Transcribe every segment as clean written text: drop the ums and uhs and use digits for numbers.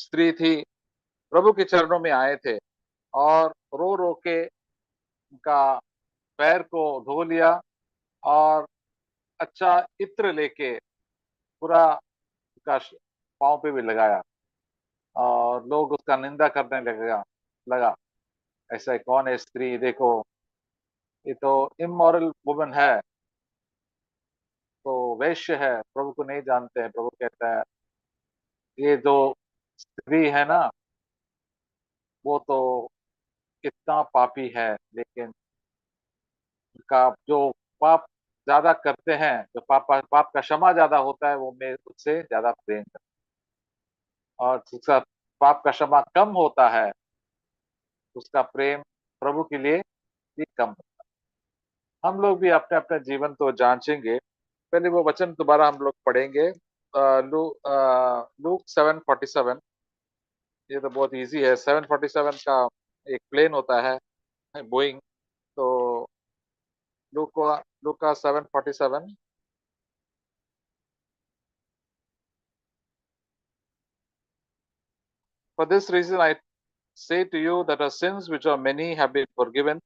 स्त्री थी, प्रभु के चरणों में आए थे और रो रो के उनका पैर को धो लिया और अच्छा इत्र लेके पूरा उसका पाँव पे भी लगाया और लोग उसका निंदा करने लगा। ऐसा कौन है स्त्री, देखो ये तो इमोरल वुमन है, तो वैश्य है, प्रभु को नहीं जानते हैं। प्रभु कहता है ये जो स्त्री है ना, वो तो कितना पापी है, लेकिन उनका जो पाप ज्यादा करते हैं, जो पाप का क्षमा ज्यादा होता है, वो मैं उससे ज्यादा प्रेम करता हूं। और जिसका पाप का क्षमा कम होता है, उसका प्रेम प्रभु के लिए भी कम होता है। हम लोग भी अपने अपने जीवन तो जांचेंगे। पहले वो वचन दोबारा हम लोग पढ़ेंगे। लूक 7:47। ये तो बहुत इजी है। 7:47 का एक प्लेन होता है, बोइंग। तो लूका 7:47। For this reason I say to you that her sins, which are many, have been forgiven,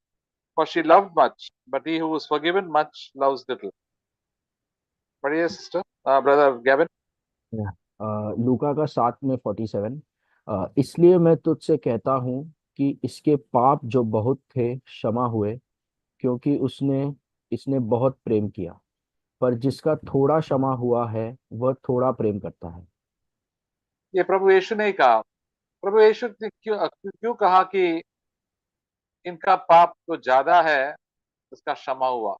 for she loved much, but he who is forgiven much loves little. बढ़िया sister, brother Gavin. लूका का 7 में 47। इसलिए मैं तुझसे कहता हूँ कि इसके पाप जो बहुत थे क्षमा हुए, क्योंकि उसने इसने बहुत प्रेम किया। पर जिसका थोड़ा क्षमा हुआ है वह थोड़ा प्रेम करता है। ये प्रभु यीशु ने ही कहा। प्रभु यीशु ने क्यों क्यों कहा कि इनका पाप तो ज्यादा है, इसका क्षमा हुआ?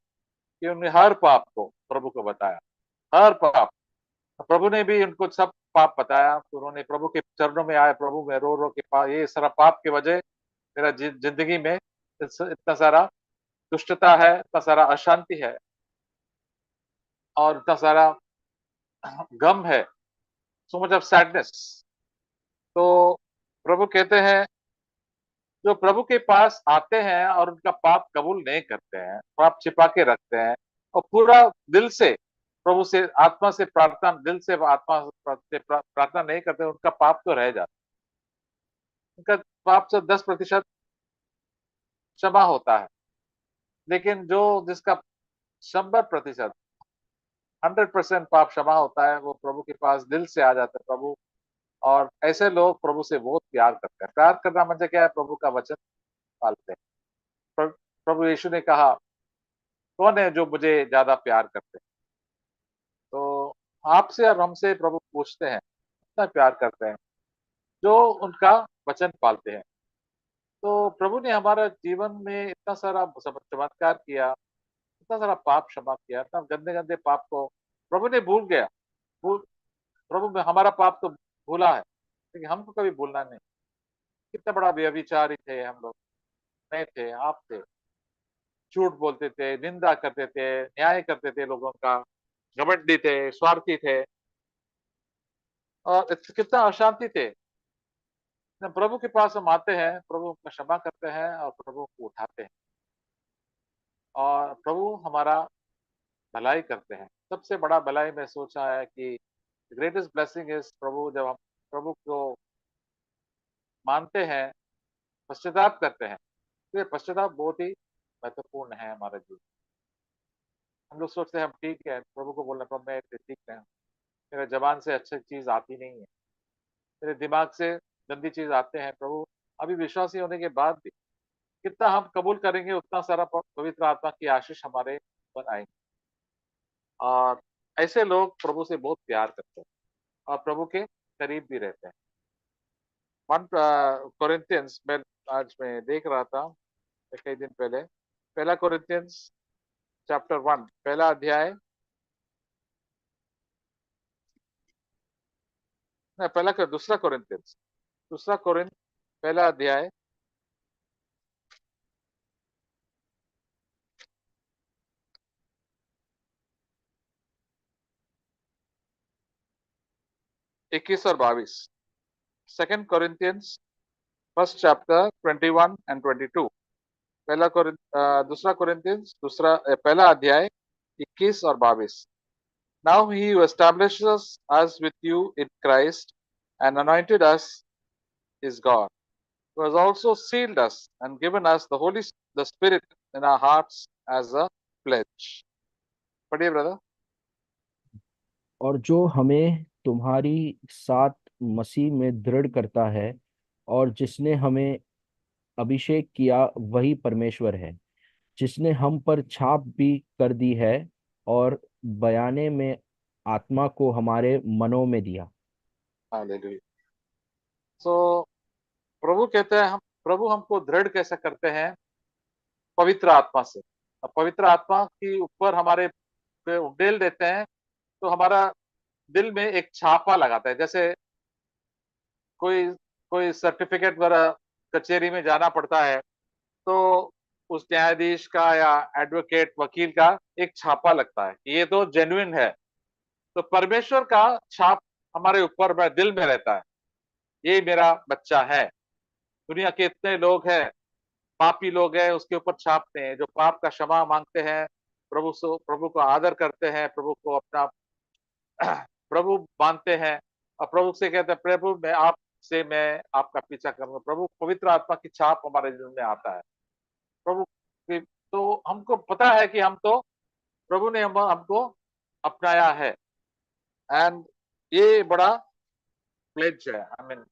कि उन्होंने हर पाप को प्रभु को बताया, हर पाप। प्रभु ने भी उनको सब पाप बताया, तो उन्होंने प्रभु के चरणों में आए, प्रभु में रो रो के ये सारा पाप की वजह मेरा जिंदगी में इतना सारा दुष्टता है, इतना सारा अशांति है और इतना सारा गम है, सो मच ऑफ सैडनेस। तो प्रभु कहते हैं जो प्रभु के पास आते हैं और उनका पाप कबूल नहीं करते हैं, पाप छिपा के रखते हैं और पूरा दिल से प्रभु से आत्मा से प्रार्थना, दिल से आत्मा से प्रार्थना नहीं करते, उनका पाप तो रह जाता है। उनका पाप से 10% क्षमा होता है, लेकिन जो जिसका 100%, 100% पाप क्षमा होता है, वो प्रभु के पास दिल से आ जाता है प्रभु। और ऐसे लोग प्रभु से बहुत प्यार करते हैं। प्यार करना मतलब क्या है? प्रभु का वचन पालते हैं। प्रभु यीशु ने कहा कौन है जो मुझे ज्यादा प्यार करते हैं? तो आपसे और हमसे प्रभु पूछते हैं कितना प्यार करते हैं, जो उनका वचन पालते हैं। तो प्रभु ने हमारा जीवन में इतना सारा चमत्कार किया, इतना सारा पाप क्षमा किया, इतना गंदे गंदे पाप को प्रभु ने भूल गया। भूल प्रभु में हमारा पाप तो भूला है, लेकिन हमको कभी भूलना नहीं। कितना बड़ा व्यभिचारी थे हम लोग, नहीं थे, आप थे। झूठ बोलते थे, निंदा करते थे, न्याय करते थे लोगों का, घमंडी थे, स्वार्थी थे और कितना अशांति थे। जब प्रभु के पास हम आते हैं, प्रभु का क्षमा करते हैं और प्रभु को उठाते हैं और प्रभु हमारा भलाई करते हैं। सबसे बड़ा भलाई मैं सोचा है कि ग्रेटेस्ट ब्लेसिंग इज प्रभु, जब हम प्रभु को मानते हैं, पश्चाताप करते हैं, तो ये पश्चाताप बहुत ही महत्वपूर्ण है हमारे जीवन। हम लोग सोचते हैं हम ठीक है, प्रभु को बोलना प्रभु मैं ठीक है, मेरे जबान से अच्छी चीज आती नहीं है, मेरे दिमाग से गंदी चीज आते हैं प्रभु। अभी विश्वासी होने के बाद भी कितना हम कबूल करेंगे, उतना सारा पवित्र आत्मा की आशीष हमारे पर आएंगे। और ऐसे लोग प्रभु से बहुत प्यार करते हैं और प्रभु के करीब भी रहते हैं। 1 कोरिन्थियंस में आज मैं देख रहा था कई दिन पहले, पहला कोरिन्थियंस चैप्टर 1 पहला अध्याय, नहीं पहला दूसरा कोरिन्थियंस, दूसरा कोरिन्थ पहला अध्याय 21 और 22। 2 कोरिन्थियंस फर्स्ट चैप्टर 21 and 22। दूसरा कोरिन्थियंस पहला अध्याय 21 और 22। Now he who establishes us with you in Christ and anointed us is God, who has also sealed us and given us the Spirit in our hearts as a pledge. पढ़िए brother. और जो हमें तुम्हारी साथ मसीह में दृढ़ करता है और जिसने हमें अभिषेक किया वही परमेश्वर है, जिसने हम पर छाप भी कर दी है और बयाने में आत्मा को हमारे मनों में दिया। हालेलुया। सो प्रभु कहते हैं, हम प्रभु हमको दृढ़ कैसे करते हैं? पवित्र आत्मा से। अब पवित्र आत्मा के ऊपर हमारे पे उंडेल देते हैं, तो हमारा दिल में एक छापा लगाता है। जैसे कोई कोई सर्टिफिकेट वगैरह कचहरी में जाना पड़ता है, तो उस न्यायाधीश का या एडवोकेट वकील का एक छापा लगता है कि ये तो जेन्युइन है। तो परमेश्वर का छाप हमारे ऊपर में दिल में रहता है, ये मेरा बच्चा है। दुनिया के इतने लोग हैं, पापी लोग हैं, उसके ऊपर छापते हैं, जो पाप का क्षमा मांगते हैं, प्रभु को आदर करते हैं, प्रभु को अपना प्रभु मानते हैं, और प्रभु से कहते हैं प्रभु मैं आपका पीछा करूंगा। प्रभु पवित्र आत्मा की छाप हमारे दिल में आता है। प्रभु तो हमको पता है कि हम तो प्रभु ने हमको अपनाया है। एंड ये बड़ा प्लेज है, आई मीन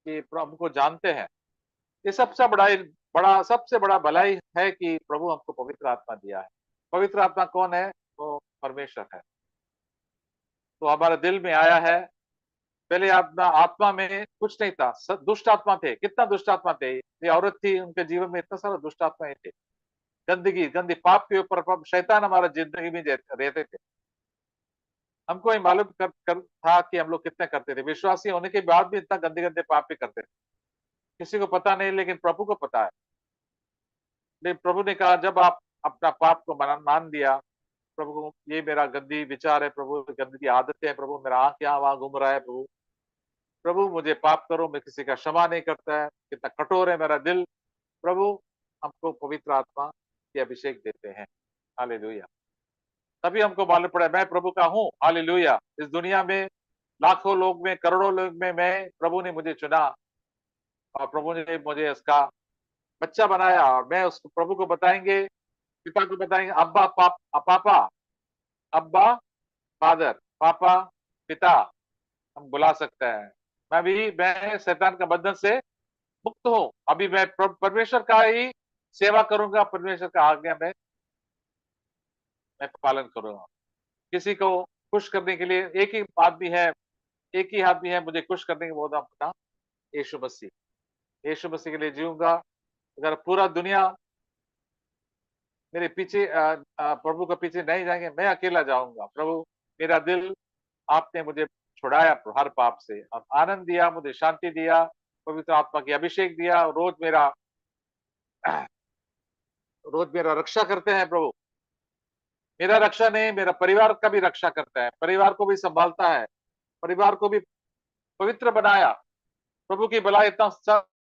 कि हमको जानते हैं। ये सबसे बड़ा भलाई है कि प्रभु हमको पवित्र आत्मा दिया है। पवित्र आत्मा कौन है? वो परमेश्वर है। तो हमारे दिल में आया है। पहले अपना आत्मा में कुछ नहीं था, दुष्ट आत्मा थे। कितना दुष्ट आत्मा थे? ये औरत थी, उनके जीवन में इतना सारा दुष्ट आत्माएं थे। गंदी पाप के ऊपर शैतान हमारा जिंदगी में रहते थे। हमको ये मालूम था कि हम लोग कितने करते थे। विश्वासी होने के बाद भी इतना गंदे पाप भी करते थे। किसी को पता नहीं, लेकिन प्रभु को पता है। लेकिन प्रभु ने कहा, जब आप अपना पाप को मान लिया, प्रभु को ये मेरा गंदी विचार है, प्रभु गंदी आदतें हैं, प्रभु मेरा आंख यहाँ वहां घूम रहा है, प्रभु मुझे पाप करो, मैं किसी का क्षमा नहीं करता है, कितना कठोर है मेरा दिल। प्रभु हमको पवित्र आत्मा के अभिषेक देते हैं। हालेलुया। तभी हमको मालूम पड़ा मैं प्रभु का हूँ। हालेलुया। इस दुनिया में लाखों लोग में, करोड़ों लोग में मैं प्रभु ने मुझे चुना, और प्रभु ने मुझे इसका बच्चा बनाया। और मैं उसको प्रभु को बताएंगे, पिता को बताएंगे, अब्बा पापा, अब्बा फादर, पापा पिता, हम बुला सकते हैं। मैं शैतान का बंधन से मुक्त हूं। अभी मैं परमेश्वर का ही सेवा करूंगा, परमेश्वर का आज्ञा मैं पालन करूंगा। किसी को खुश करने के लिए एक ही आदमी है मुझे खुश करने के, वो अपना यीशु मसीह। यीशु मसीह के लिए जीऊंगा। अगर पूरा दुनिया मेरे पीछे प्रभु के पीछे नहीं जाएंगे, मैं अकेला जाऊंगा। प्रभु मेरा दिल, आपने मुझे छुड़ाया हर पाप से, और आनंद दिया, मुझे शांति दिया, पवित्र आत्मा की अभिषेक दिया। रोज मेरा रक्षा करते हैं प्रभु। मेरा रक्षा नहीं, मेरा परिवार का भी रक्षा करता है, परिवार को भी संभालता है, परिवार को भी पवित्र बनाया। प्रभु की भलाई इतना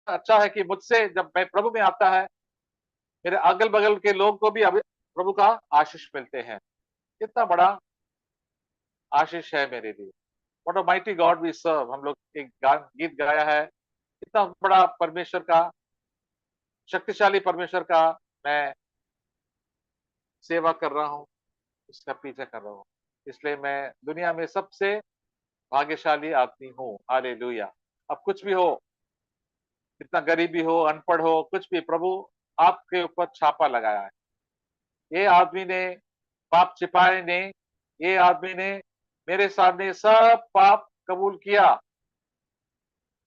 अच्छा है कि मुझसे जब मैं प्रभु में आता है, मेरे अगल बगल के लोग को भी प्रभु का आशीष मिलते हैं। कितना बड़ा आशीष है मेरे लिए। What a mighty God we serve. हम लोग एक गीत गाया है, कितना बड़ा परमेश्वर का, शक्तिशाली परमेश्वर का मैं सेवा कर रहा हूँ, उसका पीछा कर रहा हूँ। इसलिए मैं दुनिया में सबसे भाग्यशाली आदमी हूँ। हालेलुया। अब कुछ भी हो, कितना गरीबी हो, अनपढ़ हो, कुछ भी, प्रभु आपके ऊपर छापा लगाया है। ये आदमी ने पाप छिपाए नहीं, ये आदमी ने मेरे सामने सब पाप कबूल किया,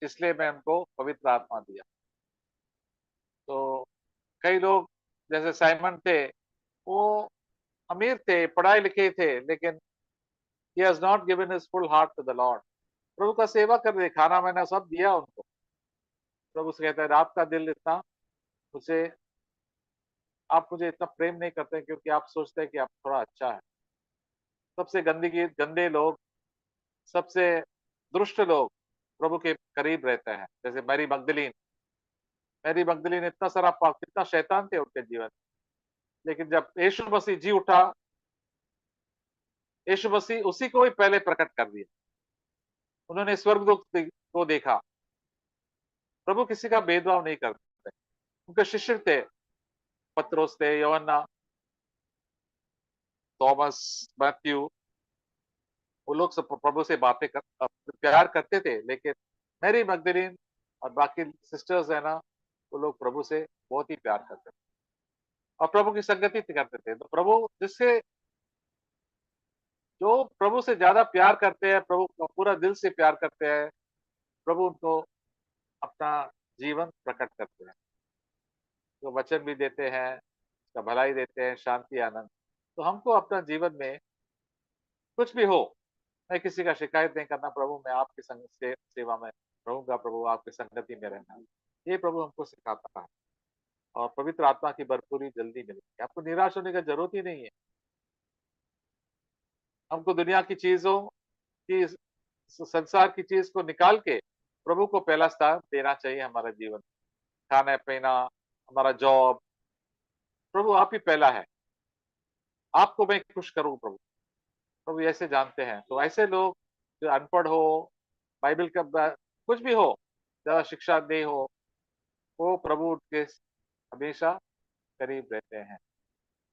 इसलिए मैं उनको पवित्र आत्मा दिया। तो कई लोग जैसे साइमन थे, वो अमीर थे, पढ़ाई लिखे थे, लेकिन he has not given his full heart to the Lord। प्रभु का सेवा कर रहे, खाना मैंने सब दिया उनको। प्रभु से कहता है, आपका दिल इतना मुझे, आप मुझे इतना प्रेम नहीं करते क्योंकि आप सोचते हैं कि आप थोड़ा अच्छा है। सबसे गंदे लोग, सबसे दुष्ट लोग प्रभु के करीब रहते हैं। जैसे मैरी मगदलीन इतना सारा पाप, कितना शैतान थे उनके जीवन। लेकिन जब यीशु मसीह जी उठा, यीशु मसीह उसी को ही पहले प्रकट कर दिया। उन्होंने स्वर्गदूत को देखा, प्रभु किसी का भेदभाव नहीं करते। उनके शिष्य थे, पत्रोस थे, यूहन्ना, थॉमस, मैथ्यू, वो लोग सब प्रभु से प्यार करते थे, लेकिन मैरी मगदलीन और बाकी सिस्टर्स है ना, वो लोग प्रभु से बहुत ही प्यार करते थे और प्रभु की संगति करते थे। तो प्रभु जिससे जो प्रभु से ज्यादा प्यार करते हैं, प्रभु को पूरा दिल से प्यार करते हैं, प्रभु उनको अपना जीवन प्रकट करते हैं, जो वचन भी देते हैं, उसका भलाई देते हैं, शांति, आनंद। तो हमको अपना जीवन में कुछ भी हो, मैं किसी का शिकायत नहीं करना, प्रभु मैं आपकी संग से सेवा में रहूंगा, प्रभु आपकी संगति में रहना, ये प्रभु हमको सिखाता है। और पवित्र आत्मा की भरपूरी जल्दी मिलेगी, आपको निराश होने की जरूरत ही नहीं है। हमको दुनिया की चीजों की, संसार की चीज को निकाल के प्रभु को पहला स्थान देना चाहिए हमारा जीवन। खाना पीना, हमारा जॉब, प्रभु आप ही पहला है, आपको मैं खुश करूं प्रभु। प्रभु ऐसे जानते हैं। तो ऐसे लोग जो अनपढ़ हो, बाइबल का कुछ भी हो, ज्यादा शिक्षा नहीं हो, वो प्रभु के हमेशा करीब रहते हैं।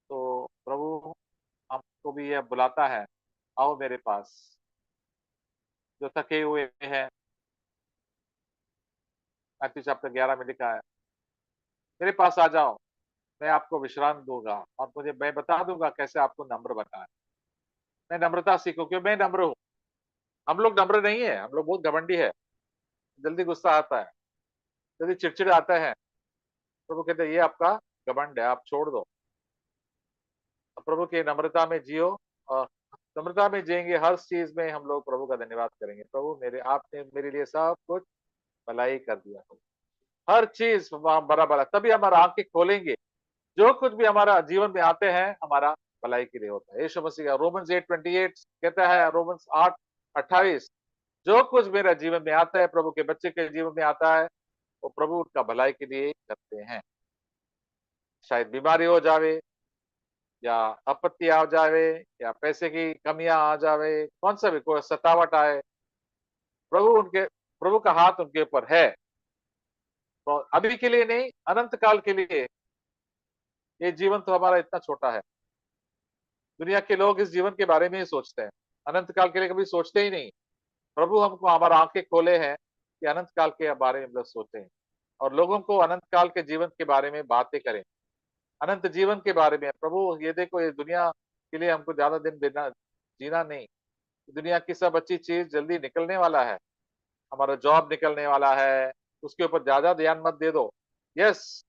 तो प्रभु हमको भी यह बुलाता है, आओ मेरे पास, जो थके हुए हैं। मैथ्यू चैप्टर 11 में लिखा है, मेरे पास आ जाओ, मैं आपको विश्राम दूंगा और मैं बता दूंगा कैसे आपको नम्र बनना है। मैं नम्रता सीखो, क्यों मैं नम्र हूँ। हम लोग नम्र नहीं है, हम लोग बहुत घमंडी है, जल्दी गुस्सा आता है, जल्दी चिड़चिड़ आता है। प्रभु कहते हैं ये आपका घमंड है, आप छोड़ दो, प्रभु की नम्रता में जियो। और नम्रता में जिएंगे, हर चीज में हम लोग प्रभु का धन्यवाद करेंगे। प्रभु मेरे, आपने मेरे लिए सब कुछ भलाई कर दिया, हर चीज बड़ा बड़ा, तभी हमारा आंखें खोलेंगे। जो कुछ भी हमारा जीवन में आते हैं, हमारा भलाई के लिए होता है। यीशु मसीह का रोमन्स 8:28 कहता है, रोमन्स 8:28, जो कुछ मेरा जीवन में आता है, प्रभु के बच्चे के जीवन में आता है, वो प्रभु उनका भलाई के लिए करते हैं। शायद बीमारी हो जावे, या आपत्ति आ जावे, या पैसे की कमियां आ जावे, कौन सा भी कोई सतावट आए, प्रभु का हाथ उनके ऊपर है। तो अभी के लिए नहीं, अनंत काल के लिए। ये जीवन तो हमारा इतना छोटा है, दुनिया के लोग इस जीवन के बारे में ही सोचते हैं, अनंत काल के लिए कभी सोचते ही नहीं। प्रभु हमको हमारा आंखें खोले हैं कि अनंत काल के बारे में हम लोग सोचें और लोगों को अनंत काल के जीवन के बारे में बातें करें, अनंत जीवन के बारे में। प्रभु ये देखो, ये दुनिया के लिए हमको ज्यादा दिन देना, जीना नहीं। दुनिया की सब अच्छी चीज जल्दी निकलने वाला है, हमारा जॉब निकलने वाला है, उसके ऊपर ज्यादा ध्यान मत दे दो। यस,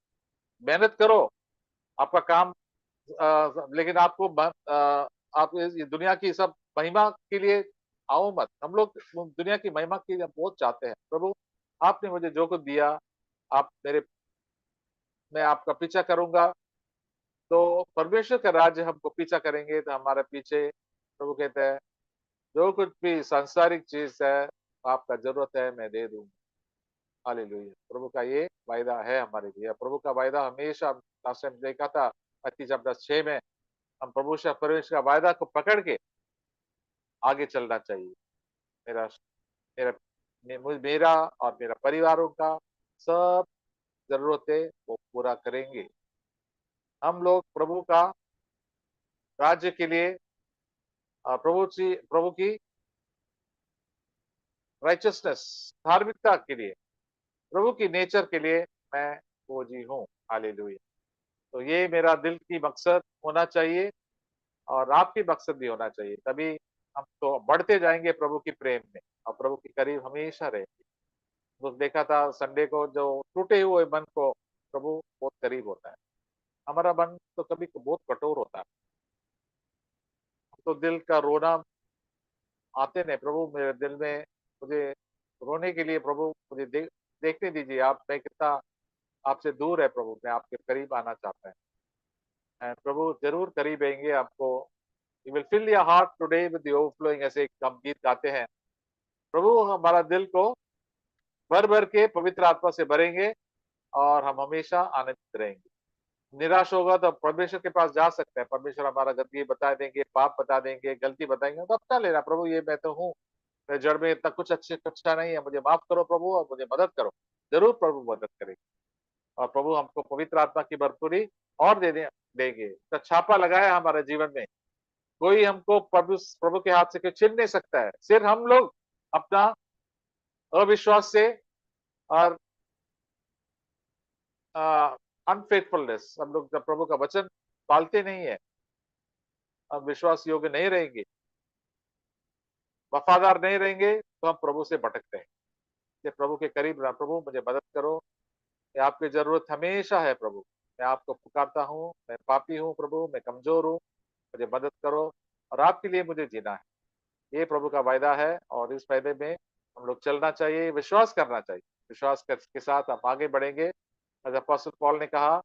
मेहनत करो, आपका काम, लेकिन आपको आप ये दुनिया की सब महिमा के लिए आओ मत। हम लोग दुनिया की महिमा के लिए बहुत चाहते हैं। प्रभु आपने मुझे जो कुछ दिया, आप मेरे, मैं आपका पीछा करूंगा। तो परमेश्वर का राज्य हमको पीछा करेंगे, तो हमारे पीछे प्रभु कहते हैं, जो कुछ भी सांसारिक चीज है, आपका जरूरत है, मैं दे दूंगा। हालेलुया, प्रभु का ये वायदा है हमारे लिए। प्रभु का वायदा हमेशा, लास्ट टाइम देखा था मत्ती चैप्टर 6 में, हम प्रभु से परमेश्वर का वायदा को पकड़ के आगे चलना चाहिए। मेरा मेरा मेरा और मेरा परिवारों का सब जरूरतें वो पूरा करेंगे। हम लोग प्रभु का राज्य के लिए, प्रभु की राइचसनेस, धार्मिकता के लिए, प्रभु की नेचर के लिए मैं खोजी हूँ। हालेलुया। तो ये मेरा दिल की मकसद होना चाहिए और आपकी मकसद भी होना चाहिए, तभी हम तो बढ़ते जाएंगे प्रभु की प्रेम में और प्रभु के करीब हमेशा रहेंगे। तो देखा था संडे को, जो टूटे हुए मन को प्रभु बहुत करीब होता है। हमारा मन तो कभी बहुत कठोर होता है, तो दिल का रोना आते नहीं। प्रभु मेरे दिल में, मुझे रोने के लिए प्रभु मुझे देखने दीजिए, आप, मैं कितना आपसे दूर है प्रभु, मैं आपके करीब आना चाहता है। प्रभु जरूर करीब आएंगे आपको। He will fill your heart today with the overflowing, ऐसे हम गीत गाते हैं। प्रभु हमारा दिल को भर भर के पवित्र आत्मा से भरेंगे और हम हमेशा आनंदित रहेंगे। निराश होगा तो परमेश्वर के पास जा सकते हैं, परमेश्वर हमारा गंदगी बता देंगे, पाप बता देंगे, गलती बताएंगे, तो अपना लेना, प्रभु ये मैं तो हूँ, मेरे जड़ में इतना कुछ अच्छा नहीं है, मुझे माफ करो प्रभु और मुझे मदद करो। जरूर प्रभु मदद करेंगे और प्रभु हमको पवित्र आत्मा की भरपूरी और देंगे। इसका छापा लगाया हमारे जीवन में, कोई हमको प्रभु प्रभु के हाथ से कोई छीन नहीं सकता है। सिर्फ हम लोग अपना अविश्वास से और अनफेथफुलनेस, हम लोग जब प्रभु का वचन पालते नहीं है, हम विश्वास योग्य नहीं रहेंगे, वफादार नहीं रहेंगे, तो हम प्रभु से भटकते हैं। ये प्रभु के करीब रहा, प्रभु मुझे मदद करो, ये आपकी जरूरत हमेशा है प्रभु। मैं आपको पुकारता हूँ, मैं पापी हूँ प्रभु, मैं कमजोर हूँ, मुझे मदद करो और आपके लिए मुझे जीना है। ये प्रभु का वायदा है और इस वायदे में हम लोग चलना चाहिए, विश्वास करना चाहिए। विश्वास के साथ हम आगे बढ़ेंगे। अपोस्टल पॉल ने कहा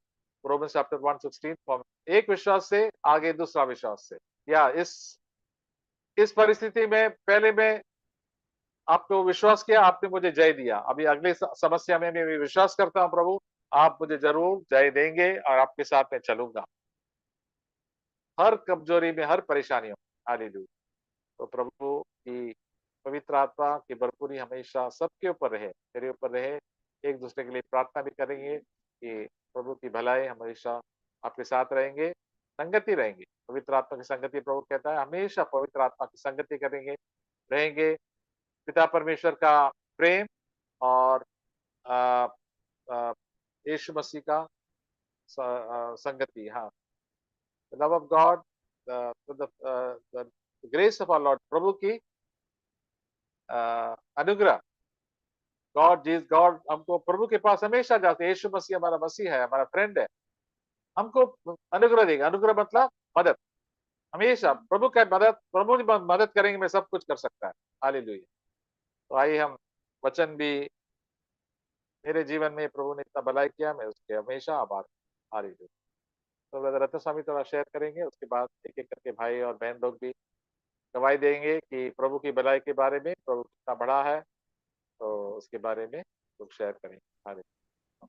रोमन्स चैप्टर 1:16, एक विश्वास से आगे दूसरा विश्वास से। या इस परिस्थिति में पहले मैं आपको विश्वास किया, आपने मुझे जय दिया, अभी अगली समस्या में मैं विश्वास करता हूं प्रभु आप मुझे जरूर जय देंगे और आपके साथ मैं चलूंगा हर कमजोरी में, हर परेशानियों। हालेलुया। तो प्रभु की पवित्र आत्मा की भरपूरी हमेशा सबके ऊपर रहे, मेरे ऊपर रहे। एक दूसरे के लिए प्रार्थना भी करेंगे कि प्रभु की भलाई हमेशा आपके साथ रहेंगे, संगति रहेंगे। पवित्र आत्मा की संगति, प्रभु कहता है हमेशा पवित्र आत्मा की संगति करेंगे, रहेंगे। पिता परमेश्वर का प्रेम और आ, आ, यीशु मसीह का संगति, हाँ, love of God, grace of our Lord, प्रभु की अनुग्रह, गॉड हमको प्रभु के पास हमेशा जाते हैं। यीशु मसीह हमारा मसीह है, हमारा फ्रेंड है, हमको अनुग्रह देगा। अनुग्रह मतलब मदद, हमेशा प्रभु का मदद, प्रभु की मदद करेंगे मैं सब कुछ कर सकता है। हालेलुया। तो आइए हम वचन भी, मेरे जीवन में प्रभु ने इतना भलाई किया, मैं उसके हमेशा आभार। हालेलुया। तो ब्रदर रत्न स्वामी थोड़ा शेयर करेंगे, उसके बाद एक एक करके भाई और बहन लोग भी गवाही देंगे कि प्रभु की भलाई के बारे में, प्रभु कितना बड़ा है, तो उसके बारे में लोग शेयर करेंगे। Hallelujah.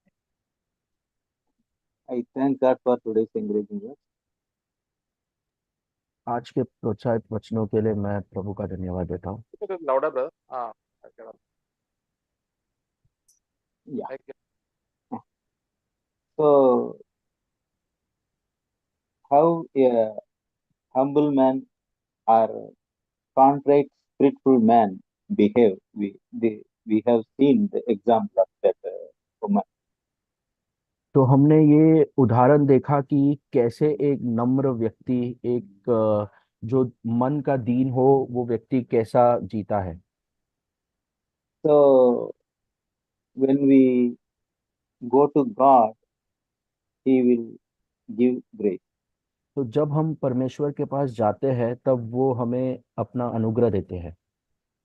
I thank God for today's encouraging words. आज के प्रोत्साहित वचनों के लिए मैं प्रभु का धन्यवाद देता हूँ। लाउडर ब्रदर, हाँ। Yeah. So, how a humble man or contrite, spiritual man behave? We have seen the example of that woman. तो हमने ये उदाहरण देखा कि कैसे एक नम्र व्यक्ति, एक जो मन का दीन हो, वो व्यक्ति कैसा जीता है। So, when we go to God, He will give grace. तो जब हम परमेश्वर के पास जाते हैं तब वो हमें अपना अनुग्रह देते हैं।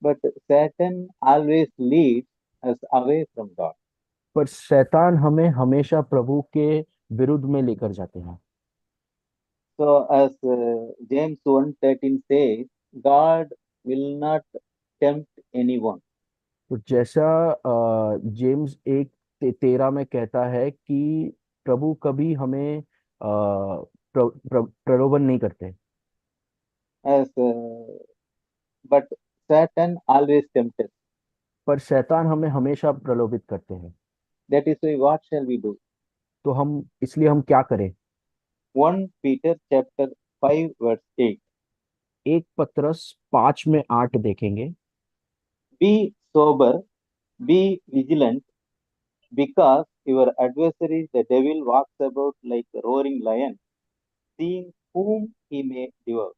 But Satan always leads us away from God. पर शैतान हमें हमेशा प्रभु के विरुद्ध में लेकर जाते हैं। So, as James 1:13 says, God will not tempt anyone. तो जैसा जेम्स 1:13 में कहता है कि प्रभु कभी हमें प्रलोभन नहीं करते। As but Satan always tempts us. पर शैतान हमें हमेशा प्रलोभित करते हैं। That is why what shall we do? तो हम इसलिए हम क्या करें? 1 Peter chapter 5 verse 8. 1 पत्रस 5:8 देखेंगे। Be sober, be vigilant, because your adversary the devil walks about like a roaring lion, seeing whom he may devour.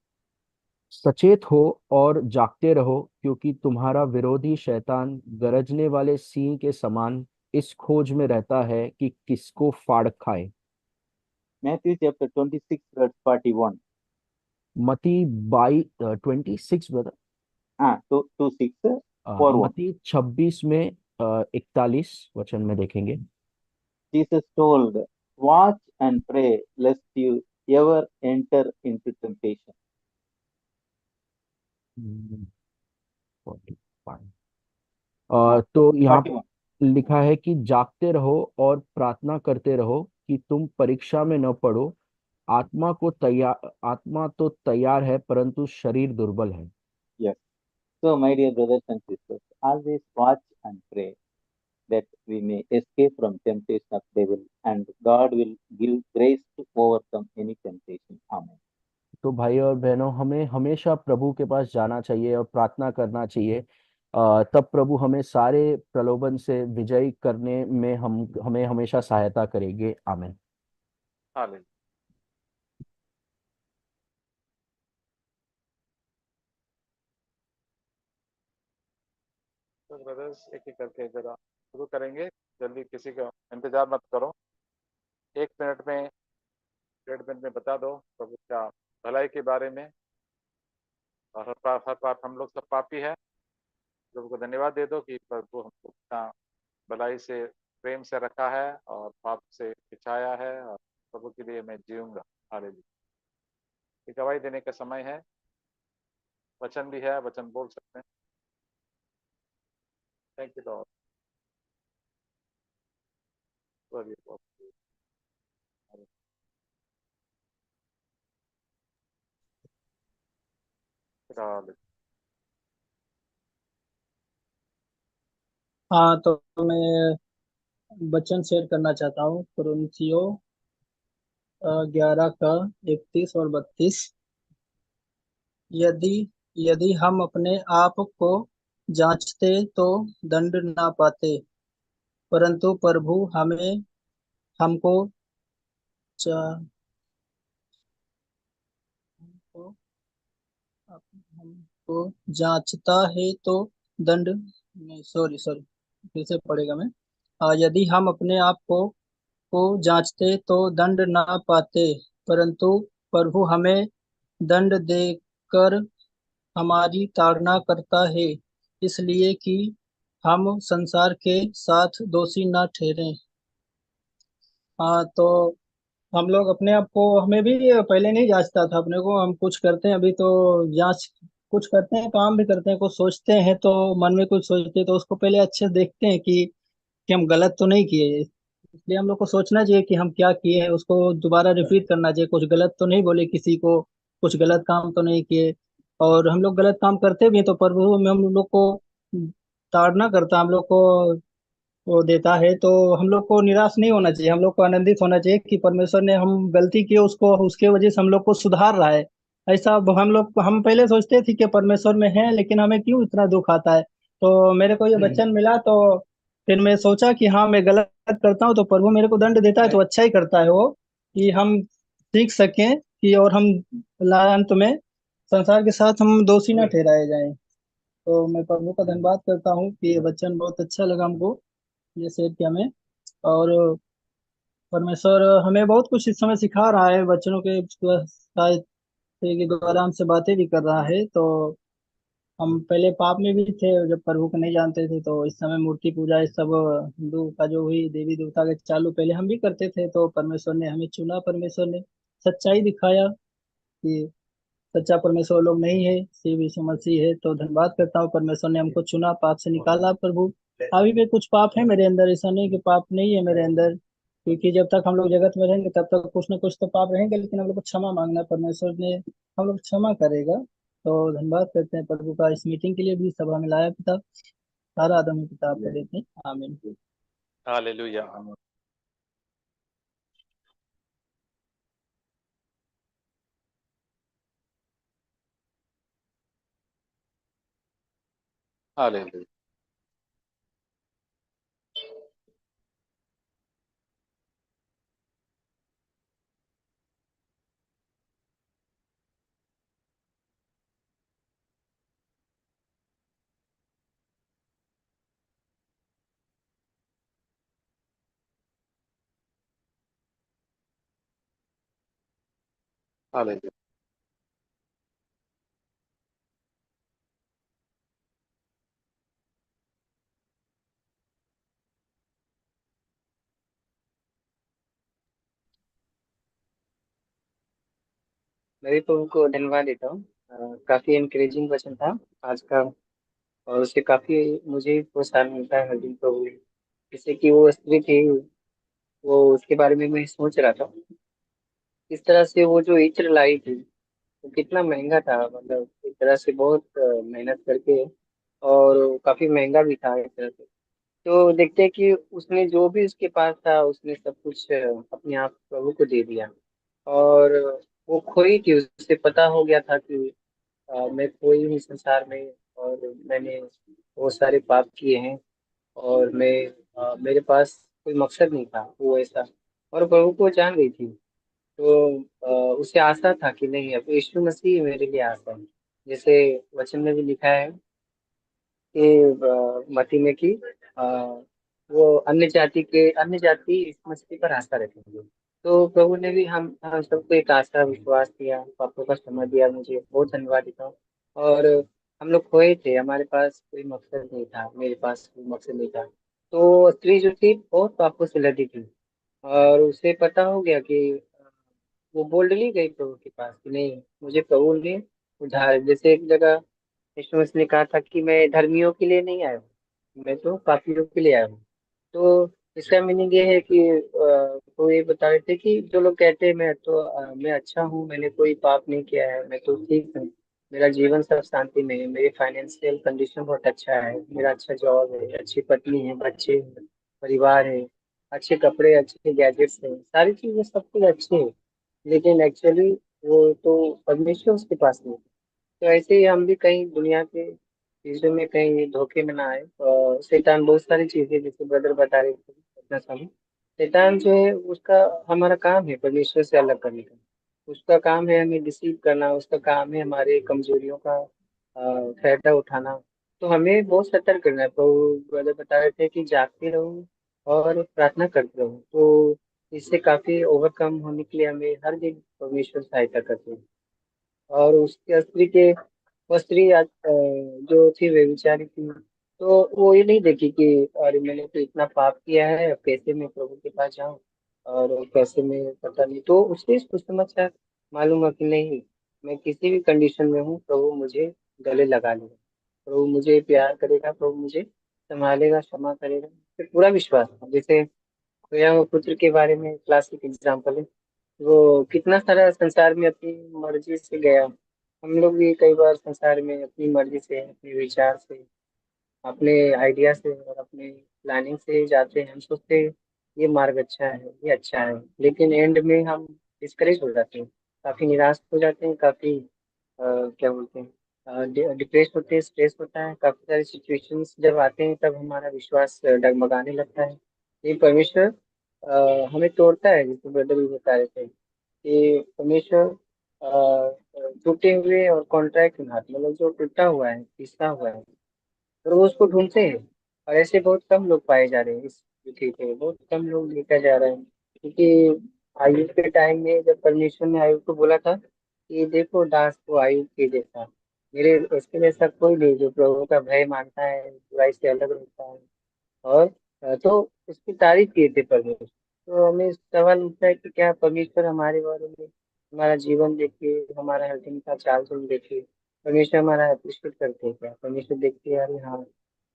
सचेत हो और जागते रहो, क्योंकि तुम्हारा विरोधी शैतान गरजने वाले सिंह के समान इस खोज में रहता है कि किसको फाड़ खाए। Matthew chapter 26 verse 41. मती 26 ब्रदर, 26 41. मती 26 में 41 वचन में देखेंगे। Jesus told, watch and pray lest you ever enter into temptation. 45 तो यहाँ 41. लिखा है कि जागते रहो और प्रार्थना करते रहो कि तुम परीक्षा में न पड़ो। आत्मा तो तैयार है, परंतु शरीर दुर्बल है। Yes. So, my dear brothers and sisters, always watch and pray that we may escape from temptation of devil, and God will give grace to overcome any temptation. Amen. तो भाई और बहनों, हमें हमेशा प्रभु के पास जाना चाहिए और प्रार्थना करना चाहिए। तब प्रभु हमें सारे प्रलोभन से विजयी करने में हम हमें हमेशा सहायता करेंगे। आमीन। हालेलुया। तो ब्रदर्स एक एक करके जरा शुरू करेंगे, जल्दी, किसी का इंतजार मत करो। 1 मिनट में, 1.5 मिनट में बता दो प्रभु का भलाई के बारे में। और हर बात हम लोग सब पापी है। प्रभु को धन्यवाद दे दो कि प्रभु हमको इतना भलाई से, प्रेम से रखा है और पाप से बचाया है, और प्रभु के लिए मैं जीऊंगा। हालेलुया। ये गवाही देने का समय है। वचन भी है, वचन बोल सकते हैं। Thank you Lord. हाँ, तो मैं वचन शेयर करना चाहता हूँ। कुरिन्थियों 11 का 31 और 32। यदि यदि हम अपने आप को जांचते तो दंड ना पाते, परंतु प्रभु हमें हमको चा- हमको हमको जांचता है तो दंड नहीं, सॉरी सॉरी, फिर से पढ़ेगा मैं। यदि हम अपने आप को जांचते तो दंड ना पाते, परंतु प्रभु हमें दंड देकर हमारी ताड़ना करता है, इसलिए कि हम संसार के साथ दोषी न ठहरें। हाँ, तो हम लोग अपने आप को, हमें भी पहले नहीं जांचता था अपने को। हम कुछ करते हैं अभी तो जांच, कुछ करते हैं, काम भी करते हैं, कुछ सोचते हैं तो मन में कुछ सोचते हैं तो उसको पहले अच्छे से देखते हैं कि हम गलत तो नहीं किए। इसलिए हम लोग को सोचना चाहिए कि हम क्या किए हैं, उसको दोबारा रिपीट करना चाहिए, कुछ गलत तो नहीं बोले किसी को, कुछ गलत काम तो नहीं किए। और हम लोग गलत काम करते भी हैं तो प्रभु में हम लोग को ताड़ना करता है, हम लोग को वो देता है। तो हम लोग को निराश नहीं होना चाहिए, हम लोग को आनंदित होना चाहिए कि परमेश्वर ने, हम गलती की उसको, उसके वजह से हम लोग को सुधार रहा है। ऐसा हम लोग, हम पहले सोचते थे कि परमेश्वर में है लेकिन हमें क्यों इतना दुख आता है। तो मेरे को ये वचन मिला तो फिर मैं सोचा कि हाँ, मैं गलत करता हूँ तो प्रभु मेरे को दंड देता है तो अच्छा ही करता है वो, कि हम सीख सकें कि, और हम अंत में संसार के साथ हम दोषी न ठहराए जाएं। तो मैं प्रभु का धन्यवाद करता हूँ कि ये वचन बहुत अच्छा लगा हमको, ये शेयर किया मैं। और परमेश्वर हमें बहुत कुछ इस समय सिखा रहा है, बच्चों के शायद के द्वारा हमसे बातें भी कर रहा है। तो हम पहले पाप में भी थे जब प्रभु को नहीं जानते थे, तो इस समय मूर्ति पूजा, इस सब हिंदू का जो हुई, देवी देवता के चालू पहले हम भी करते थे। तो परमेश्वर ने हमें चुना, परमेश्वर ने सच्चाई दिखाया कि सच्चा परमेश्वर लोग नहीं है, सिर्फ यीशु मसीह है। तो धन्यवाद करता हूँ, परमेश्वर ने हमको चुना, पाप से निकाला। प्रभु अभी भी कुछ पाप है मेरे अंदर, ऐसा नहीं कि पाप नहीं है मेरे अंदर, क्योंकि जब तक हम लोग जगत में रहेंगे तब तक कुछ ना कुछ तो पाप रहेंगे, लेकिन हम लोग को क्षमा मांगना, परमेश्वर ने हम लोग क्षमा करेगा। तो धन्यवाद करते हैं प्रभु का, इस मीटिंग के लिए भी सभा में लाया पिता, सारा आदमी पिता आपको देते हैं। आमीन। हालेलुया। हालेलुया। हालेलुया। मैं भी प्रभु को धन्यवाद देता हूँ। काफी इनकरेजिंग वचन था आज का, और उससे काफी मुझे प्रोत्साहन मिलता है हर दिन प्रभु में। जैसे कि वो स्त्री थी, वो उसके बारे में मैं सोच रहा था, किस तरह से वो जो इत्र लाई थी, वो कितना महंगा था, मतलब एक तरह से बहुत मेहनत करके, और काफी महंगा भी था एक तरह से। तो देखते हैं कि उसने जो भी उसके पास था उसने सब कुछ अपने आप प्रभु को दे दिया। और वो खोई थी, उसे पता हो गया था कि मैं खोई हूँ संसार में, और मैंने बहुत सारे पाप किए हैं, और मेरे पास कोई मकसद नहीं था वो ऐसा। और प्रभु को जान गई थी। तो उसे आशा था कि नहीं, अब यीशु मसीह मेरे लिए आशा है। जैसे वचन में भी लिखा है कि मती में कि अ, वो अन्य जाति इस मसीह पर आशा रखेंगे। तो प्रभु ने भी हम सबको एक आशा विश्वास दिया, पापों का क्षमा दिया। मुझे बहुत धन्यवाद देता हूँ। और हम लोग खोए थे, हमारे पास कोई मकसद नहीं था, मेरे पास कोई मकसद नहीं था। तो स्त्री जो थी बहुत पापों से लदी थी, और उसे पता हो गया कि वो बोल्डली गई प्रभु के पास कि नहीं, मुझे प्रभु ने उद्धार, जैसे एक जगह यीशु मसीह ने कहा था कि मैं धर्मियों के लिए नहीं आया हूँ, मैं तो पापियों के लिए आया हूँ। तो इसका मीनिंग ये है कि वो ये बता रहे थे कि जो लोग कहते हैं मैं अच्छा हूँ, मैंने कोई पाप नहीं किया है, मैं तो ठीक हूँ, मेरा जीवन सब शांति में है, मेरी फाइनेंशियल कंडीशन बहुत अच्छा है, मेरा अच्छा जॉब है, अच्छी पत्नी है, बच्चे हैं, परिवार है, अच्छे कपड़े, अच्छे गैजेट्स हैं, सारी चीजें सब कुछ अच्छे है। लेकिन एक्चुअली वो तो परमेश्वर उसके पास नहीं। तो ऐसे ही हम भी कहीं दुनिया के चीजों में कहीं धोखे में ना आए। और शैतान बहुत सारी चीजें, जैसे ब्रदर बता रहे थे अपना समय, शैतान जो है उसका, हमारा काम है परमेश्वर से अलग करने का। उसका काम है हमें डिसीव करना, उसका काम है हमारे कमजोरियों का फायदा उठाना। तो हमें बहुत सतर्क करना है। तो ब्रदर बता रहे थे कि जागते रहो और प्रार्थना करते रहो। तो इससे काफी ओवरकम होने के लिए हमें हर दिन परमेश्वर सहायता करते हैं। और उसके स्त्री के, वो स्त्री जो थी व्यभिचारी थी, तो वो ये नहीं देखी कि अरे मैंने तो इतना पाप किया है, अब कैसे मैं प्रभु के पास जाऊं, और कैसे मैं, पता नहीं। तो उसने इसको समाचार मालूम है कि नहीं, मैं किसी भी कंडीशन में हूँ, प्रभु मुझे गले लगा लेगा, प्रभु मुझे प्यार करेगा, प्रभु मुझे संभालेगा, क्षमा करेगा। फिर पूरा विश्वास था। जैसे खोया हुआ पुत्र के बारे में क्लासिक एग्जाम्पल है। वो कितना सारा संसार में अपनी मर्जी से गया। हम लोग भी कई बार संसार में अपनी मर्जी से, अपने विचार से, अपने आइडिया से और अपने प्लानिंग से जाते हैं। हम सोचते हैं ये मार्ग अच्छा है, ये अच्छा है, लेकिन एंड में हम डिस्करेज हो जाते हैं, काफी निराश हो जाते हैं, काफी क्या बोलते हैं, डिप्रेस होते हैं, स्ट्रेस होता है, काफी सारे सिचुएशंस जब आते हैं तब हमारा विश्वास डगमगाने लगता है। ये परमेश्वर हमें तोड़ता है, जैसे ब्रदर भी बता रहे थे कि परमेश्वर टूटे हुए और कॉन्ट्रैक्ट हाथ, मतलब जो टूटा हुआ है, पिसा हुआ है, और वो उसको ढूंढते हैं। और ऐसे बहुत कम लोग पाए जा रहे हैं इस पृथ्वी पे, बहुत कम लोग देखा जा रहा है। क्योंकि आयु के टाइम में जब परमेश्वर ने आयु को बोला था कि देखो दास को आयु के जैसा, मेरे इसके जैसा कोई नहीं जो प्रभु का भय मानता है, बुराई से अलग रहता है। और तो उसकी तारीफ किए थे परमेश्वर। तो हमें सवाल उठता है कि क्या परमेश्वर हमारे बारे में, हमारा जीवन देखे, हमारा हृदय का चाल चलन देखे, परमेश्वर हमारा अप्रिशिएट करते हैं क्या? परमेश्वर देखते हैं, अरे हाँ,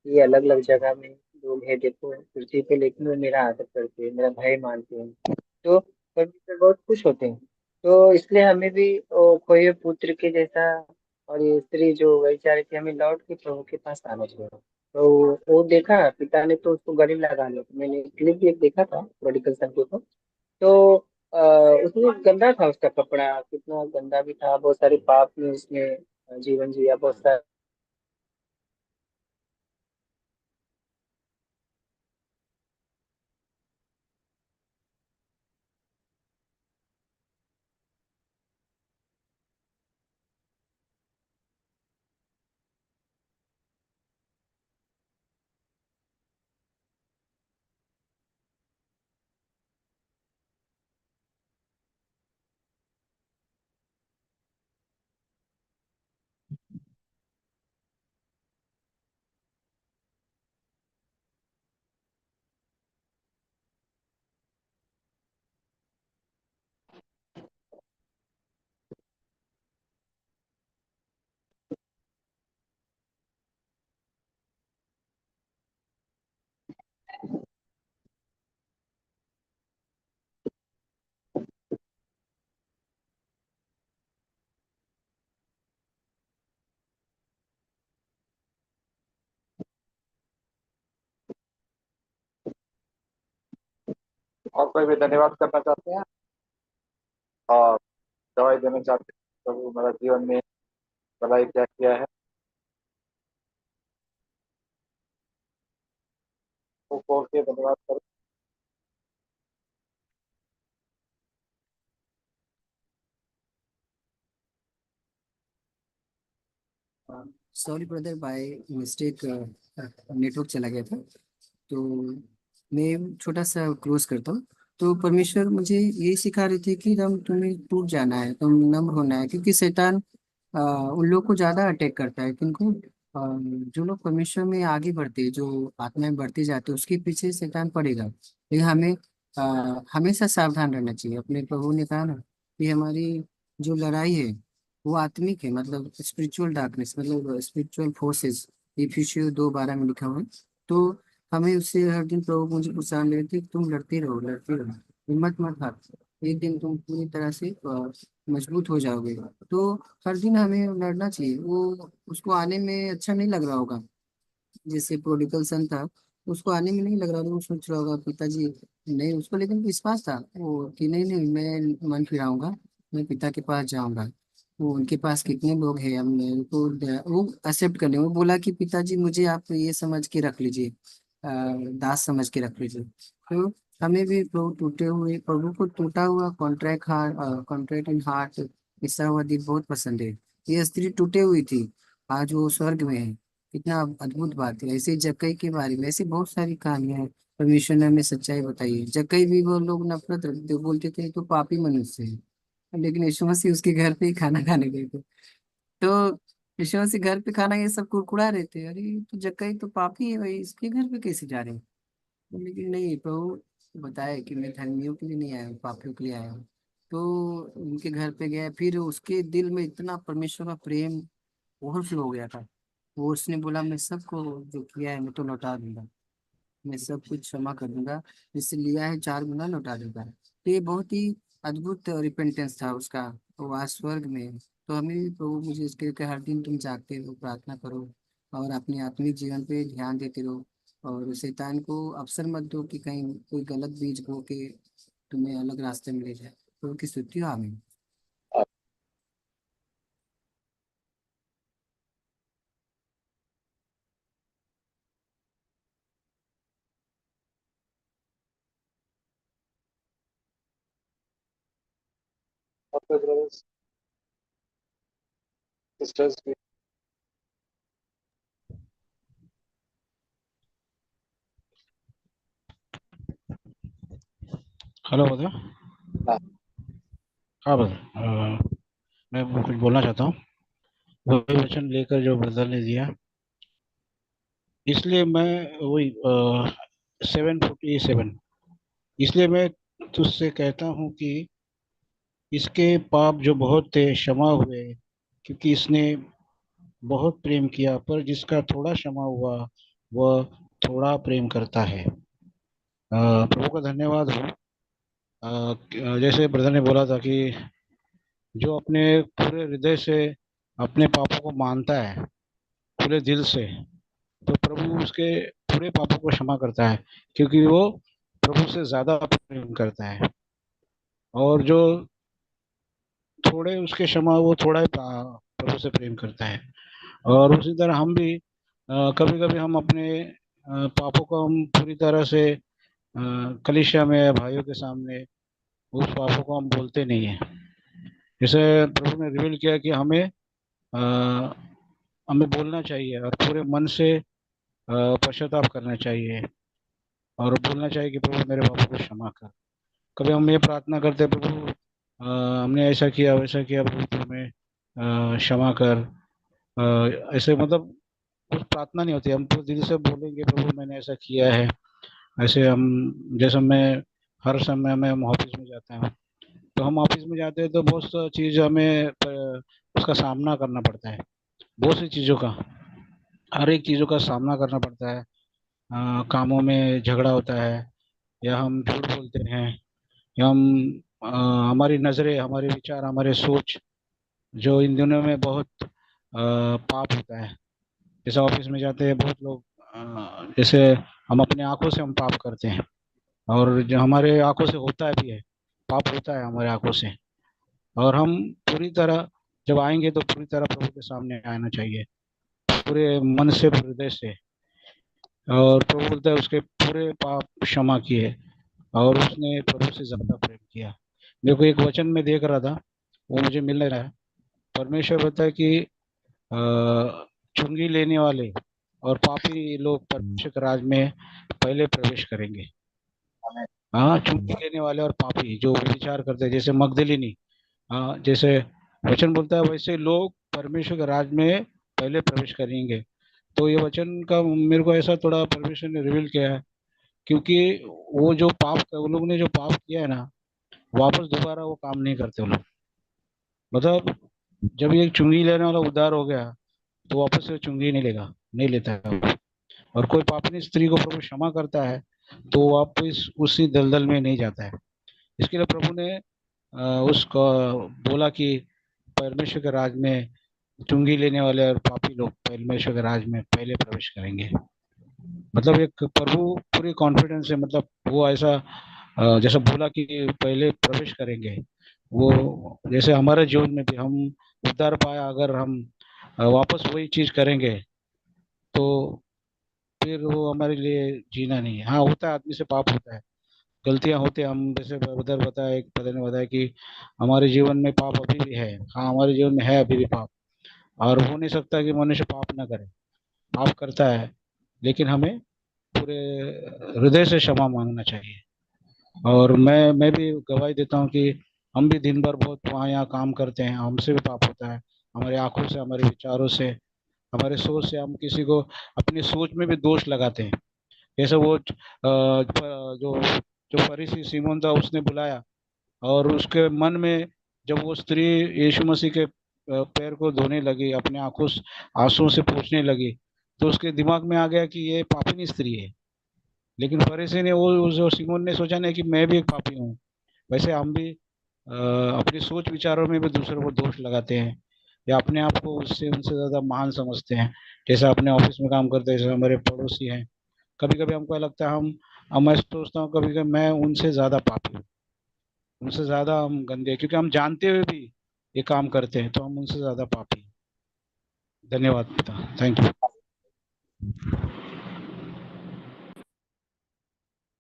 ये अलग अलग जगह में लोग हैं देखो पृथ्वी पे, लेकिन वो मेरा आदर करते हैं, मेरा भय मानते हैं। तो परमेश्वर बहुत खुश होते हैं। तो इसलिए हमें भी वो खोए हुए पुत्र के जैसा, और ये स्त्री जो व्यभिचारी थी, हमें लौट के प्रभु के पास आना चाहिए। तो वो देखा पिता ने तो उसको गले लगा लिया। मैंने क्लिप भी एक देखा था मेडिकल सर्वे को। तो अ, उसमें गंदा था उसका कपड़ा, कितना गंदा भी था, बहुत सारे पाप में उसने जीवन जिया, बहुत सारे। का भी धन्यवाद करना चाहते हैं और दवाई देना चाहते हैं प्रभु हमारा जीवन में भलाई क्या किया है वो बोल के धन्यवाद करें। Sorry brother, by mistake network चला गया था। तो मैं छोटा सा क्लोज करता हूँ। तो परमेश्वर मुझे ये सिखा रहे थे कि हम तुम्हें टूट जाना है, तुम नम्र होना है, क्योंकि शैतान उन लोग को ज्यादा अटैक करता है। किनको? जो लोग परमेश्वर में आगे बढ़ते हैं, जो आत्मा में बढ़ते जाते हैं, उसके पीछे शैतान पड़ेगा। लेकिन हमें हमेशा सावधान रहना चाहिए। अपने प्रभु ने कहा ना कि हमारी जो लड़ाई है वो आत्मिक है, मतलब स्पिरिचुअल डार्कनेस, मतलब स्पिरिचुअल फोर्सेस। इफिसियों 2:12 में लिखा हुआ है। तो हमें उससे हर दिन प्रभु मुझे प्रोत्साहन देते कि तुम लड़ते रहो, लड़ते रहो, हिम्मत मत हार। एक दिन तुम पूरी तरह से मजबूत हो जाओगे। तो हर दिन हमें लड़ना चाहिए। वो उसको आने में अच्छा नहीं लग रहा होगा। जैसे प्रोडिगल सन था, उसको आने में नहीं लग रहा था, वो सोच रहा होगा पिताजी नहीं, उसको लेकिन विश्वास था वो कि नहीं नहीं, मैं मन फिराऊंगा, मैं पिता के पास जाऊंगा। वो उनके पास कितने लोग हैं, हमने उनको वो एक्सेप्ट कर लिया। वो बोला कि पिताजी मुझे आप ये समझ के रख लीजिए, दास समझ के रख लीजिए। तो हमें भी प्रभु टूटे हुए, प्रभु को टूटा हुआ contract heart, contract in heart, पिसा हुआ दिल बहुत पसंद है। ये स्त्री टूटे हुई थी, आज वो स्वर्ग में है। कितना अद्भुत बात है। ऐसे जक्कई के बारे में ऐसी बहुत सारी कहानियां हैं। परमेश्वर ने हमें सच्चाई बताई है। जक्कई भी वो लोग नफरत रखते, बोलते थे तो पापी मनुष्य है, लेकिन यीशु मसीह उसके घर पे ही खाना खाने गए थे। तो यीशु मसीह घर पे खाना, ये सब कुड़कुड़ा रहे थे, अरे तो जक्कई तो पापी है भाई, इसके घर पे कैसे जा रहे हैं? लेकिन नहीं, प्रभु बताया कि मैं धर्मियों के लिए नहीं आया हूँ, पापियों के लिए आया हूँ। तो उनके घर पे गया, फिर उसके दिल में इतना परमेश्वर का प्रेम ओवरफ्लो हो गया था। वो उसने बोला मैं सबको जो किया है मैं तो लौटा दूंगा, मैं सब कुछ क्षमा कर दूंगा, जिससे लिया है 4 गुना लौटा दूंगा। तो ये बहुत ही अद्भुत रिपेंटेंस था उसका। वो आज स्वर्ग में है। तो हमें भी प्रभु मुझे इसके कि हर दिन तुम जागते रहो, प्रार्थना करो और अपने आत्मिक जीवन पे ध्यान देते रहो। और शैतान को अवसर मत दो कि कहीं कोई गलत बीज बो के तुम्हें अलग रास्ते में ले जाए। प्रभु की स्तुति हो। आमीन। अपने ब्रदर्स सिस्टर्स भी हेलो ब्रदर। हाँ, हाँ ब्रदर, मैं कुछ बोलना चाहता हूँ वही वचन लेकर जो ब्रदर ने दिया। इसलिए मैं वही 747, इसलिए मैं तुझसे कहता हूँ कि इसके पाप जो बहुत थे क्षमा हुए, क्योंकि इसने बहुत प्रेम किया। पर जिसका थोड़ा क्षमा हुआ वह थोड़ा प्रेम करता है। प्रभु का धन्यवाद हो। जैसे ब्रदर ने बोला था कि जो अपने पूरे हृदय से अपने पापों को मानता है, पूरे दिल से, तो प्रभु उसके पूरे पापों को क्षमा करता है, क्योंकि वो प्रभु से ज्यादा प्रेम करता है। और जो थोड़े उसके क्षमा, वो थोड़ा ही प्रभु से प्रेम करता है। और उसी तरह हम भी कभी कभी हम अपने पापों को हम पूरी तरह से कलीसिया में भाइयों के सामने उस पापों को हम बोलते नहीं है। जैसे प्रभु ने रिवील किया कि अ, हमें बोलना चाहिए और पूरे मन से पश्चाताप करना चाहिए और बोलना चाहिए कि प्रभु मेरे पापों को क्षमा कर। कभी हम ये प्रार्थना करते हैं, प्रभु हमने ऐसा किया वैसा किया, प्रभु तू हमें क्षमा कर। ऐसे मतलब कुछ प्रार्थना नहीं होती। हम पूरे दिल से बोलेंगे प्रभु मैंने ऐसा किया है। ऐसे हम, जैसे मैं हर समय में हम ऑफिस में जाता हूँ, तो हम ऑफिस में जाते हैं तो बहुत सा चीज़ हमें उसका सामना करना पड़ता है। बहुत सी चीज़ों का, हर एक चीज़ों का सामना करना पड़ता है। कामों में झगड़ा होता है, या हम झूठ बोलते हैं, या हम हमारी नज़रें, हमारे विचार, हमारे सोच, जो इन दिनों में बहुत पाप होता है। जैसे ऑफिस में जाते हैं बहुत लोग, जैसे हम अपने आंखों से हम पाप करते हैं। और जो हमारे आंखों से होता है भी है, पाप होता है हमारे आंखों से। और हम पूरी तरह जब आएंगे तो पूरी तरह प्रभु के सामने आना चाहिए, पूरे मन से, पूरे हृदय से। और प्रभु बोलता है उसके पूरे पाप क्षमा किए, और उसने प्रभु से ज्यादा प्रेम किया। मेरे को एक वचन में देख रहा था, वो मुझे मिल नहीं रहा है। परमेश्वर बोलता है कि चुंगी लेने वाले और पापी लोग परमेश्वर के राज में पहले प्रवेश करेंगे। हाँ, चुंगी लेने वाले और पापी जो विचार करते हैं, जैसे मगदलिनी, हाँ, जैसे वचन बोलता है वैसे लोग परमेश्वर के राज में पहले प्रवेश करेंगे। तो ये वचन का मेरे को ऐसा थोड़ा परमेश्वर ने रिवील किया है, क्योंकि वो जो पाप, वो लोग ने जो पाप किया है ना, वापस दोबारा वो काम नहीं करते वो लोग। मतलब जब ये चुंगी लेने वाला उद्धार हो गया तो वापस से चुंगी नहीं लेगा, नहीं लेता है वो। और कोई पापनी स्त्री को प्रभु क्षमा करता है तो वापस उसी दलदल में नहीं जाता है। इसके लिए प्रभु ने उसको बोला कि परमेश्वर के राज में चुंगी लेने वाले और पापी लोग परमेश्वर के राज में पहले प्रवेश करेंगे। मतलब एक प्रभु पूरी कॉन्फिडेंस है, मतलब वो ऐसा जैसा बोला कि पहले प्रवेश करेंगे, वो जैसे हमारे जीवन में भी हम उद्धार पाया, अगर हम वापस वही चीज करेंगे तो फिर वो हमारे लिए जीना नहीं है। हाँ, होता है, आदमी से पाप होता है, गलतियां होती हैं। हम जैसे उधर बताया, एक पता नहीं बताया कि हमारे जीवन में पाप अभी भी है। हाँ, हमारे जीवन में है अभी भी पाप, और हो नहीं सकता कि मनुष्य पाप ना करे, पाप करता है। लेकिन हमें पूरे हृदय से क्षमा मांगना चाहिए। और मैं भी गवाही देता हूँ कि हम भी दिन भर बहुत वहाँ यहाँ काम करते हैं, हमसे भी पाप होता है, हमारे आंखों से, हमारे विचारों से, हमारे सोच से। हम किसी को अपनी सोच में भी दोष लगाते हैं। जैसे वो जो जो फरीसी सीमोन था, उसने बुलाया, और उसके मन में जब वो स्त्री यीशु मसीह के पैर को धोने लगी, अपने आंखों आंसुओं से पोंछने लगी, तो उसके दिमाग में आ गया कि ये पापिनी स्त्री है। लेकिन फरीसी ने, वो जो सीमोन ने सोचा नहीं कि मैं भी एक पापी हूँ। वैसे हम भी अपनी सोच विचारों में भी दूसरों को दोष लगाते हैं, या अपने आप को उससे उनसे ज्यादा महान समझते हैं। जैसे अपने ऑफिस में काम करते हैं, जैसे हमारे पड़ोसी हैं, कभी कभी हमको लगता है मैं सोचता हूँ कभी कभी मैं उनसे ज्यादा पापी हूँ, उनसे ज्यादा हम गंदे हैं, क्योंकि हम जानते हुए भी ये काम करते हैं, तो हम उनसे ज्यादा पापी हैं। धन्यवाद पिता, थैंक यू।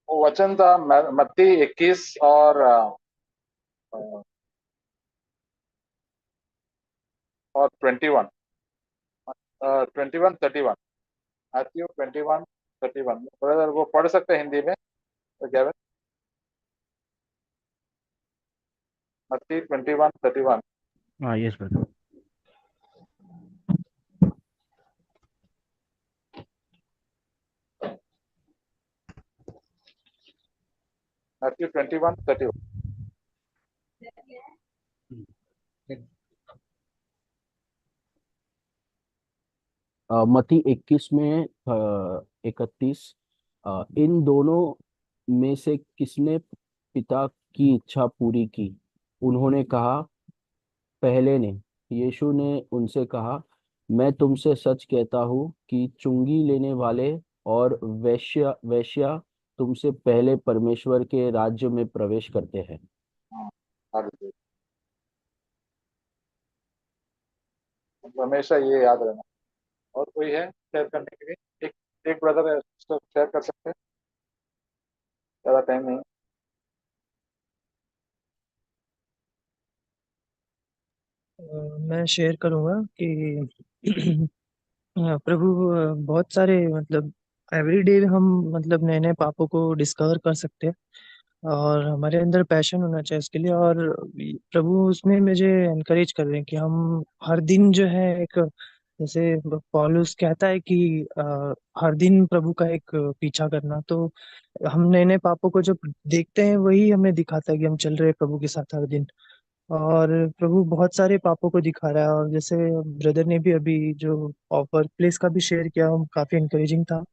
वो वचन था मत्ती 21 और 21, 21-31, मैथ्यू 21-31। ब्रदर वो पढ़ सकते हैं हिंदी में तो क्या है? मत्ती 21-31। हाँ, यस ब्रदर। मैथ्यू 21-31। मत्ती 21 में 31, इन दोनों में से किसने पिता की इच्छा पूरी की? उन्होंने कहा, पहले ने। यीशु ने उनसे कहा, मैं तुमसे सच कहता हूँ कि चुंगी लेने वाले और वेश्या तुमसे पहले परमेश्वर के राज्य में प्रवेश करते हैं। हाँ, हमेशा ये याद रहना। और कोई है शेयर करने के लिए? एक एक ब्रदर है, उसको शेयर कर सकते हैं, ज्यादा टाइम नहीं। मैं शेयर करूँगा कि प्रभु बहुत सारे मतलब एवरीडे हम मतलब नए नए पापों को डिस्कवर कर सकते हैं, और हमारे अंदर पैशन होना चाहिए इसके लिए। और प्रभु उसमें मुझे एनकरेज कर रहे हैं कि हम हर दिन जो है एक, जैसे पौलुस कहता है कि हर दिन प्रभु का एक पीछा करना। तो हम नए नए पापों को जब देखते हैं वही हमें दिखाता है कि हम चल रहे हैं प्रभु के साथ हर दिन। और प्रभु बहुत सारे पापों को दिखा रहा है, और जैसे ब्रदर ने भी अभी जो वर्क प्लेस का भी शेयर किया वो काफी इंकरेजिंग था।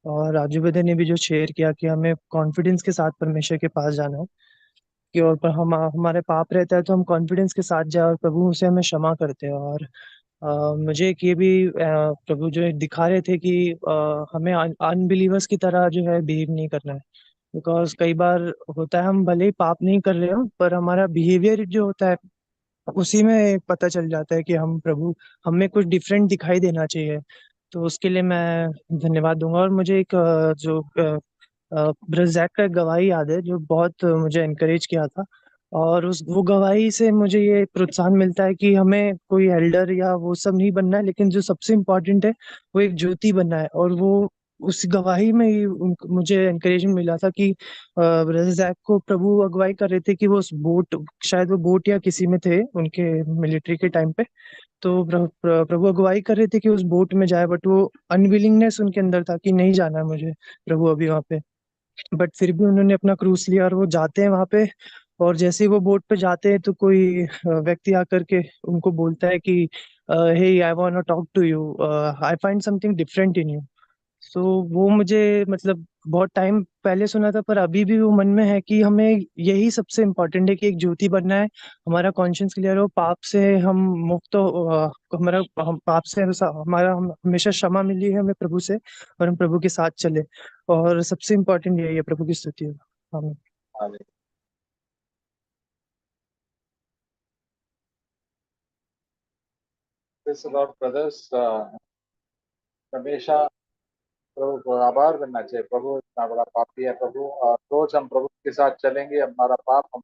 और राजू ब्रदर ने भी जो शेयर किया कि हमें कॉन्फिडेंस के साथ परमेश्वर के पास जाना है, कि और पर हम हमारे पाप रहता है तो हम कॉन्फिडेंस के साथ जाए और प्रभु उसे हमें क्षमा करते हैं। और मुझे एक ये भी प्रभु जो दिखा रहे थे कि हमें अनबिलीवर्स की तरह जो है बिहेव नहीं करना है। बिकॉज कई बार होता है हम भले ही पाप नहीं कर रहे हो पर हमारा बिहेवियर जो होता है उसी में पता चल जाता है कि हम प्रभु हमें कुछ डिफरेंट दिखाई देना चाहिए। तो उसके लिए मैं धन्यवाद दूंगा। और मुझे एक जो ब्रदर जैक का एक गवाही याद है जो बहुत मुझे एनकरेज किया था। और उस वो गवाही से मुझे ये प्रोत्साहन मिलता है कि हमें कोई एल्डर या वो सब नहीं बनना है, लेकिन जो सबसे इम्पोर्टेंट है वो एक ज्योति बनना है। और वो उस गवाही में ही मुझे एनकरेजमेंट मिला था कि ब्रदर जैक को प्रभु अगुवाई कर रहे थे कि वो उस बोट, शायद वो बोट या किसी में थे उनके मिलिट्री के टाइम पे। तो प्रभु अगुवाई कर रहे थे कि उस बोट में जाए, बट वो अनविलिंगनेस उनके अंदर था कि नहीं जाना है मुझे प्रभु अभी वहां पे। बट फिर भी उन्होंने अपना क्रूस लिया और वो जाते हैं वहां पे। और जैसे ही वो बोट पे जाते हैं तो कोई व्यक्ति आकर के उनको बोलता है कि hey I want to talk to you, I find something different in you. So वो मुझे मतलब बहुत टाइम पहले सुना था पर अभी भी वो मन में है कि हमें यही सबसे इम्पोर्टेंट है कि एक ज्योति बनना है। हमारा कॉन्शियस क्लियर हो, पाप से हम मुक्त हो, हमारा हम पाप से हमारा हम हमेशा क्षमा मिली है हमें प्रभु से, और हम प्रभु के साथ चले। और सबसे इम्पोर्टेंट यही है, प्रभु की स्तुति हो। आमीन। Hallelujah. Praise the Lord, brothers. हमेशा प्रभु को आभार करना चाहिए। प्रभु इतना बड़ा पापी है प्रभु, और रोज हम प्रभु के साथ चलेंगे, हमारा पाप, हम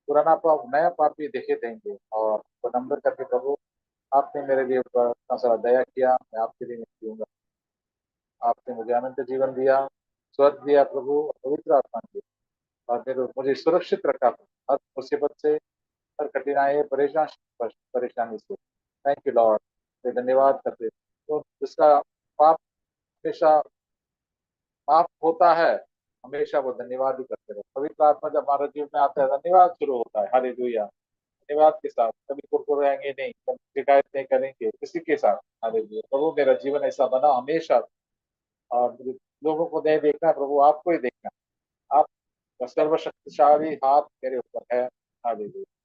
पुराना पाप नया पापी देखे देंगे। और तो नंबर करके प्रभु, आपने मेरे लिए ऊपर इतना सारा दया किया, मैं आपके लिए नहीं जीऊंगा। आपने मुझे अनंत जीवन दिया, स्वर्ग दिया प्रभु, और पवित्र आत्मा दिया, और मेरे मुझे सुरक्षित रखा हर मुसीबत से, हर कठिनाई परेशानी से। Thank you Lord. धन्यवाद करते, तो जिसका पाप हमेशा माफ होता है, हमेशा वो धन्यवाद ही करते रहे। पवित्र आत्मा जब हमारे जीवन में आता है, धन्यवाद शुरू होता है। हालेलुया। धन्यवाद के साथ कभी कुरकुराएंगे नहीं, कभी शिकायत नहीं करेंगे किसी के साथ। हालेलुया। प्रभु मेरा जीवन ऐसा बना हमेशा, और मुझे लोगों को नहीं देखना प्रभु, आपको ही देखना। आपका सर्वशक्तिशाली हाथ मेरे ऊपर है। हालेलुया।